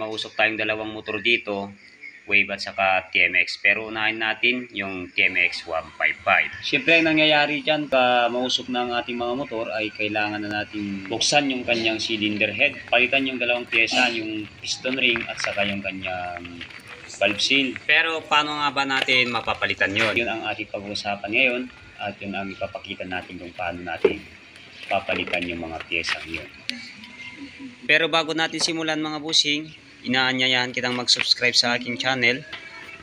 mausok tayong dalawang motor dito, Wave at saka TMX. Pero unahin natin yung TMX 155. Siyempre ang nangyayari dyan, mausok ng ating mga motor ay kailangan na natin buksan yung kanyang cylinder head. Palitan yung dalawang pyesa, yung piston ring at saka yung kanyang valve seal. Pero paano nga ba natin mapapalitan yun? Yun ang ating pag-uusapan ngayon at yun ang ipapakita natin kung paano natin papalitan yung mga pyesang yun. Pero bago natin simulan mga busing, inaanyayahan kitang mag-subscribe sa aking channel.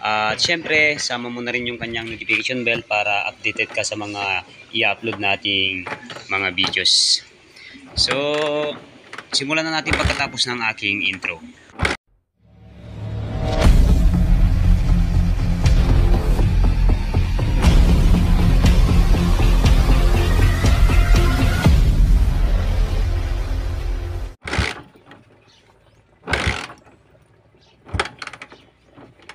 At syempre, sama mo na rin yung kanyang notification bell para updated ka sa mga i-upload nating mga videos. So, simulan na natin pagkatapos ng aking intro.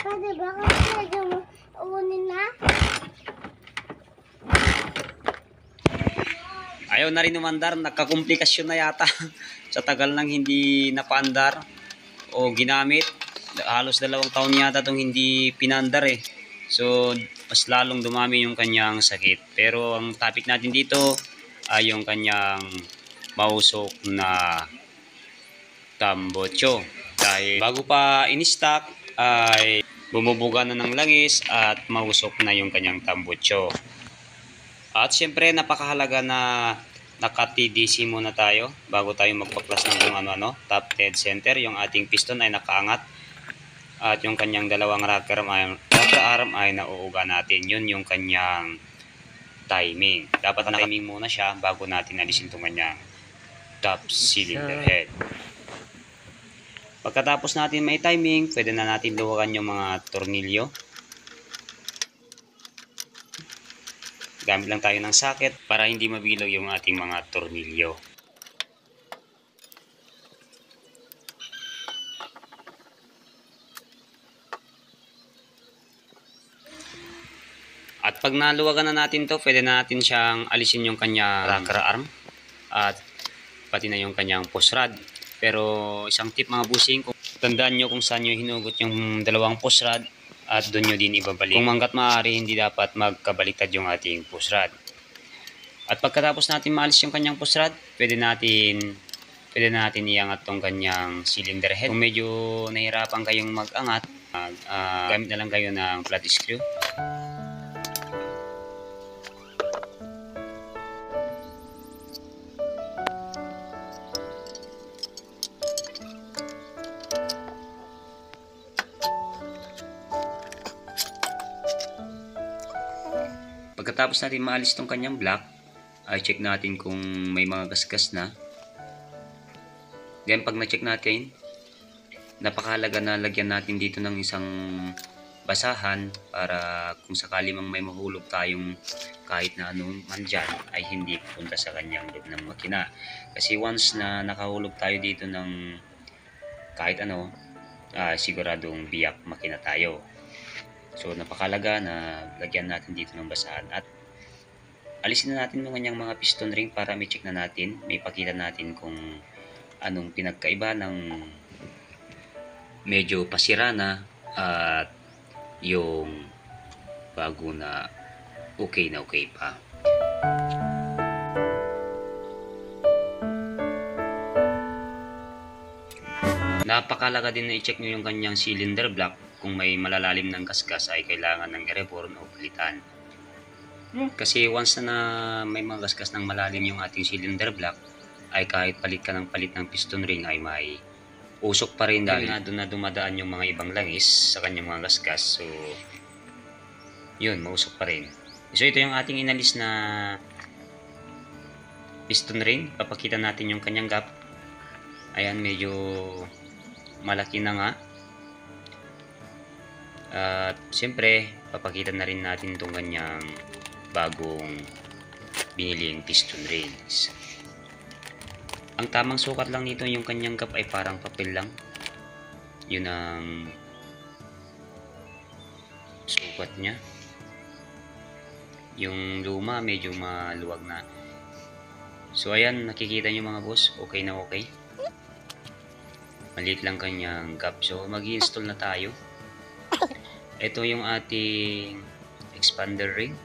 Pwede ba kasi unin na? Ayaw na rin umandar, nagkakomplikasyon na yata sa tagal nang hindi napaandar o ginamit. Halos 2 taon yata itong hindi pinandar eh. So, mas lalong dumami yung kanyang sakit. Pero ang topic natin dito ay yung kanyang mausok na tambocho. Dahil bago pa in-stock ay bumubuga na ng langis at mausok na yung kanyang tambocho. At syempre napakahalaga na naka-TDC muna tayo bago tayo magpa-plus ng kung ano-ano. Top dead center, yung ating piston ay nakaangat at yung kanyang dalawang rocker arm ay nauuga natin. Yun yung kanyang timing. Dapat na-timing muna siya bago natin alisin itong kanyang top cylinder head. Pagkatapos natin may timing, pwede na natin luwagan yung mga tornilyo. Gamit lang tayo ng socket para hindi mabilog yung ating mga tornilyo. At pag naluwagan na natin to, pwede na natin siyang alisin yung kanyang rocker arm at pati na yung kanyang post rod. Pero isang tip mga busing, kung tandaan nyo kung saan nyo hinugot yung dalawang post rod at doon nyo din ibabalik. Kung hanggat maaari, hindi dapat magkabaliktad yung ating post rod. At pagkatapos natin maalis yung kanyang post rod, pwede natin iangat tong kanyang cylinder head. Kung medyo nahirapan kayong mag-angat, gamit na lang kayo ng flat screw. Pagkatapos natin maalis itong kanyang block, ay check natin kung may mga gasgas na. Then pag na-check natin, napakahalaga na lagyan natin dito ng isang basahan para kung sakali mang may mahulog tayong kahit na anong man dyan, ay hindi punta sa kanyang loob ng makina. Kasi once na nakahulog tayo dito ng kahit ano, siguradong biyak makina tayo. So napakalaga na lagyan natin dito ng basahan at alisin na natin yung kanyang mga piston ring para may check na natin, may pakita natin kung anong pinagkaiba ng medyo pasira na at yung bago na okay pa. Napakalaga din na i-check nyo yung kanyang cylinder block. Kung may malalalim ng gasgas ay kailangan ng i-reborn o palitan. Kasi once na may mga gasgas ng malalim yung ating cylinder block, ay kahit palit ka ng palit ng piston ring ay may usok pa rin dahil doon na dumadaan yung mga ibang langis sa kanyang mga gasgas. So, yun, mausok pa rin. So, ito yung ating inalis na piston ring. Papakita natin yung kanyang gap. Ayan, medyo malaki na nga. At siyempre, papakita na rin natin itong kanyang bagong biniling piston rings. Ang tamang sukat lang nito yung kanyang gap ay parang papel lang. Yun ang sukat niya. Yung luma medyo maluwag na. So ayan, nakikita nyo mga boss, okay na okay. Maliit lang kanyang gap. So mag-i-install na tayo. Ito yung ating expander ring.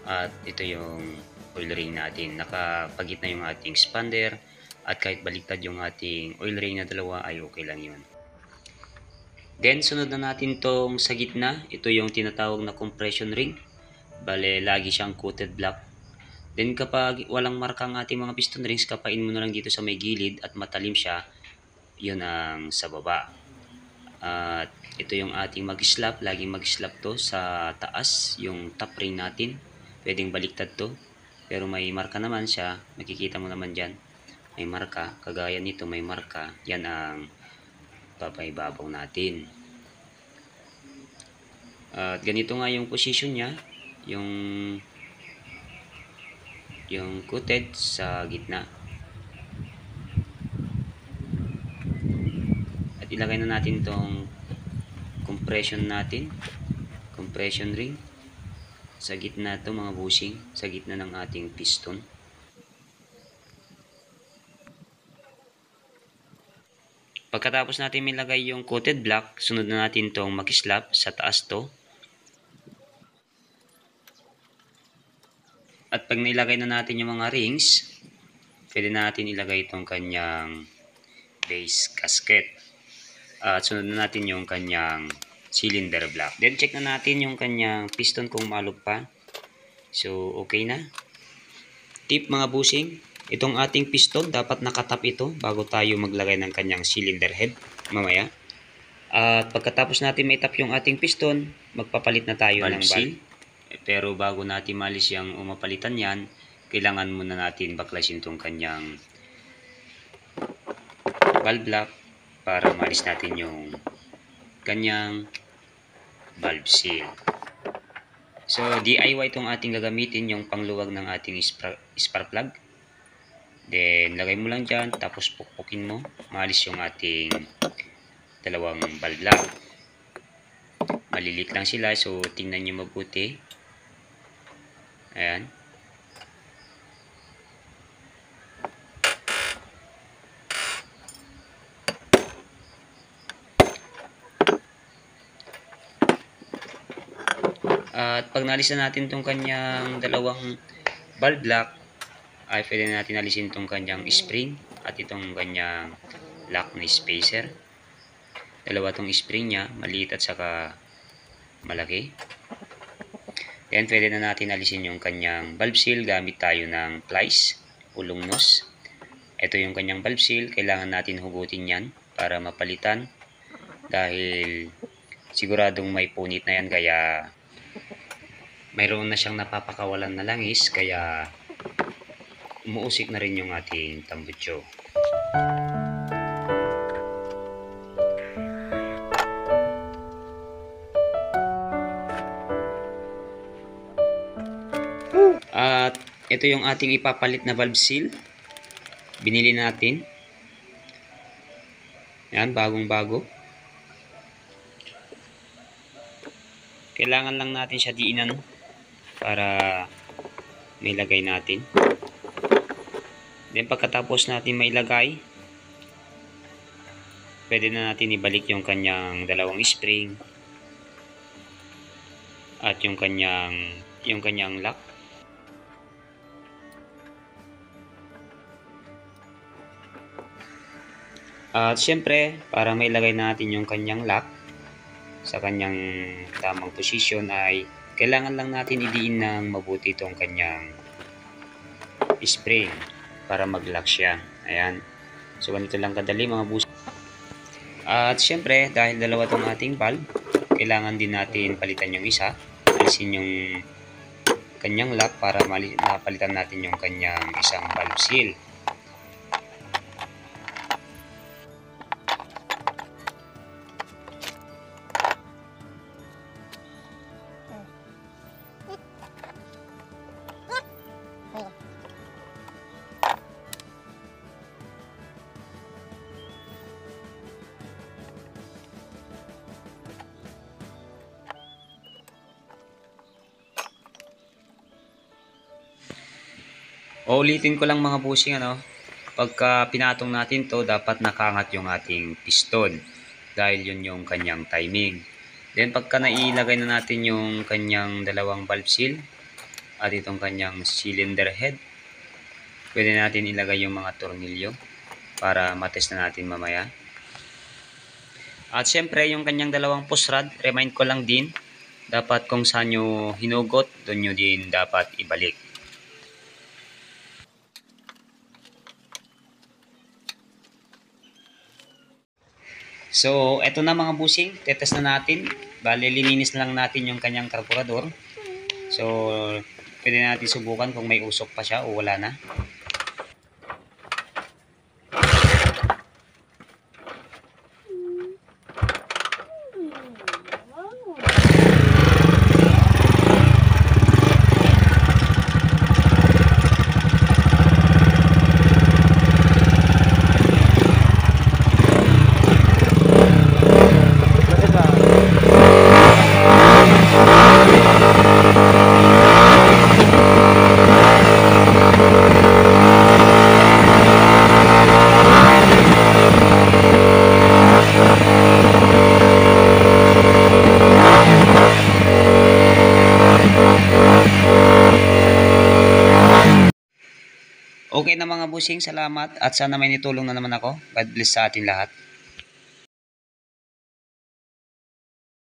At ito yung oil ring natin. Nakapagit na yung ating expander. At kahit baliktad yung ating oil ring na dalawa ay okay lang yun. Then sunod na natin tong sa gitna. Ito yung tinatawag na compression ring. Bale lagi siyang coated black. Then kapag walang marka ang ating mga piston rings, kapain mo na lang dito sa may gilid at matalim siya, yun ang sa baba. At ito yung ating mag-slap, laging mag-slap to sa taas, yung top ring natin. Pwedeng baliktad to, pero may marka naman siya, makikita mo naman dyan. May marka, kagaya nito may marka, yan ang papaibabaw natin. At ganito nga yung position niya, yung coated sa gitna. At ilagay na natin tong compression ring sa gitna to mga bushing, sa gitna ng ating piston. Pagkatapos natin ilagay yung coated black, sunod na natin tong mag-slap sa taas to. At pag nilagay na natin yung mga rings, pwede natin ilagay itong kanyang base gasket. At sunod na natin yung kanyang cylinder block. Then check na natin yung kanyang piston kung malog pa. So okay na. Tip mga busing, itong ating piston dapat nakatap ito bago tayo maglagay ng kanyang cylinder head mamaya. At pagkatapos natin maitap yung ating piston, magpapalit na tayo ng valve. Pero bago natin malis yung umapalitan yan, kailangan muna natin baklasin itong kanyang valve lock para malis natin yung kanyang valve seal. So DIY itong ating gagamitin, yung pangluwag ng ating spark plug. Then lagay mo lang dyan, tapos pukpukin mo, malis yung ating dalawang valve lock. Malilit lang sila, so tingnan nyo mabuti. Ayan. At pag nalis na natin itong kanyang dalawang valve lock, ay pwede natin alisin itong kanyang spring at itong kanyang lock na spacer. Dalawa itong spring niya, maliit at saka malaki. Then pwede na natin alisin yung kanyang valve seal gamit tayo ng plies, ulong nose. Ito yung kanyang valve seal, kailangan natin hugutin yan para mapalitan dahil siguradong may punit na yan, kaya mayroon na siyang napapakawalan na langis, kaya umuusik na rin yung ating tambutso. At ito yung ating ipapalit na valve seal. Binili natin. Yan, bagong bago. Kailangan lang natin siya diinan para mailagay natin. Then pagkatapos natin mailagay, pwede na natin ibalik yung kanyang dalawang spring at yung kanyang lock. At syempre, para mailagay natin yung kanyang lock sa kanyang tamang posisyon, ay kailangan lang natin idiin ng mabuti itong kanyang spring para mag-lock siya. Ayan. So ganito lang kadali mga bus. At syempre, dahil dalawa itong ating valve, kailangan din natin palitan yung isa. Alisin yung kanyang lock para mapalitan natin yung kanyang isang valve seal. Ulitin ko lang mga busing, Pagka pinatong natin to, dapat nakaangat yung ating piston dahil yun yung kanyang timing. Then pagka nailagay na natin yung kanyang dalawang valve seal at itong kanyang cylinder head, pwede natin ilagay yung mga tornilyo para matest na natin mamaya. At syempre yung kanyang dalawang push rod, remind ko lang din, dapat kung saan nyo hinugot, doon nyo din dapat ibalik. So, eto na mga busing, tetest na natin. Bale, lininis lang natin yung kanyang karburador. So, pwede natin subukan kung may usok pa siya o wala na. Okay na mga busing, salamat at sana may nitulong na naman ako. God bless sa ating lahat.